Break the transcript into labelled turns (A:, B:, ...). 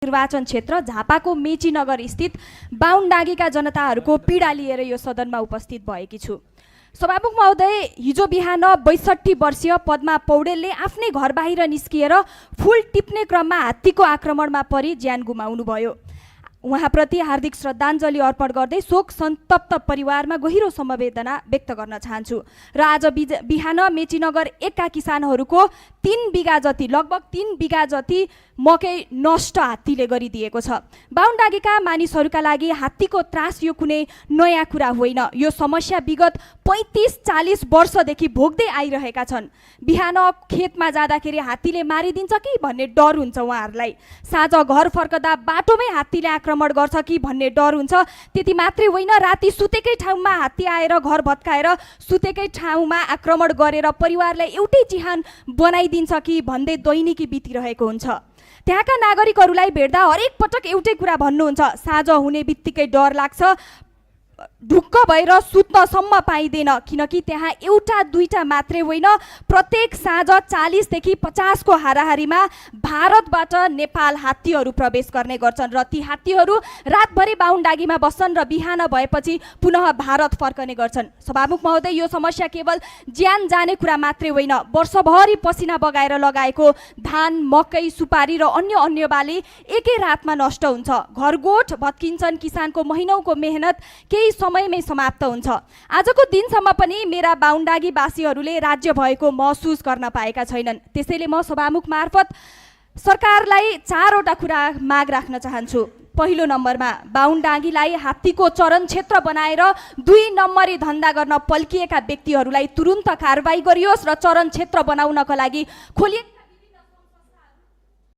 A: निर्वाचन क्षेत्र झापाको मेचीनगर स्थित बाहुनडाँगीका जनताहरूको पीडा लिएर यो सदनमा उपस्थित भएकी छु। सभामुख महोदय, हिजो बिहान 62 वर्षीय पद्मा पौडेलले आफ्नै घर बाहिर निस्किएर फूल टिप्ने क्रममा हात्तीको आक्रमणमा परि ज्यान गुमाउनुभयो। उहाँप्रति हार्दिक श्रद्धाञ्जली अर्पण गर्दै शोक सन्तप्त परिवारमा गहिरो समवेदना व्यक्त गर्न चाहन्छु। र आज बिहान मेचीनगर 1 का किसानहरूको 3 बिघा जति, लगभग 3 बिघा जति मकै नष्ट हात्तीले गरिदिएको छ। बाहुनडाँगीका मानिसहरूका लागि हात्तीको त्रास यो कुनै नयाँ कुरा होइन। यो समस्या विगत 35-40 वर्षदेखि भोग्दै आइरहेका छन्। बिहान खेतमा जाँदाखेरि हात्तीले मारिदिन्छ कि भन्ने डर हुन्छ उहाँहरूलाई। साँझ घर फर्कदा बाटोमै हात्तीले आक्रमण गर्छ कि भन्ने डर हुन्छ। त्यति मात्रै होइन, राति सुतेकै ठाउँमा हात्ती आएर घर भत्काएर सुतेकै ठाउँमा आक्रमण गरेर परिवारलाई एउटै चिहान बनाइदिन्छ कि भन्दै दैनिकी बितिरहेको हुन्छ। त्यहाँका नागरिकहरूलाई भेट्दा हरेक पटक एउटै कुरा भन्नुहुन्छ, साँझ हुने बित्तिकै डर लाग्छ, ढुक्क भएर सुत्नसम्म पाइँदैन। किनकि त्यहाँ एउटा दुईटा मात्रै होइन, प्रत्येक साँझ 40 देखि 50 को हाराहारीमा भारतबाट नेपाल हात्तीहरू प्रवेश गर्ने गर्छन् र ती हात्तीहरू रातभरि बाहुनडाँगीमा बस्छन् र बिहान भएपछि पुनः भारत फर्कने गर्छन्। सभामुख महोदय, यो समस्या केवल ज्यान जाने कुरा मात्रै होइन, वर्षभरि पसिना बगाएर लगाएको धान, मकै, सुपारी र अन्य बाली एकै रातमा नष्ट हुन्छ। घरगोठ भत्किन्छन्। किसानको महिनौको मेहनत केही समयमै समाप्त हुन्छ। आजको दिनसम्म पनि मेरा बाहुनडाँगी वासीहरूले राज्य भएको महसुस गर्न पाएका छैनन्। त्यसैले म सभामुख मार्फत सरकारलाई 4 वटा कुरा माग राख्न चाहन्छु। पहिलो नम्बरमा बाहुनडाँगीलाई हात्तीको चरण क्षेत्र बनाएर 2 नम्बरी धन्दा गर्न पल्किएका व्यक्तिहरूलाई तुरुन्त कारबाही गरियोस् र चरण क्षेत्र बनाउनका लागि खोलिएका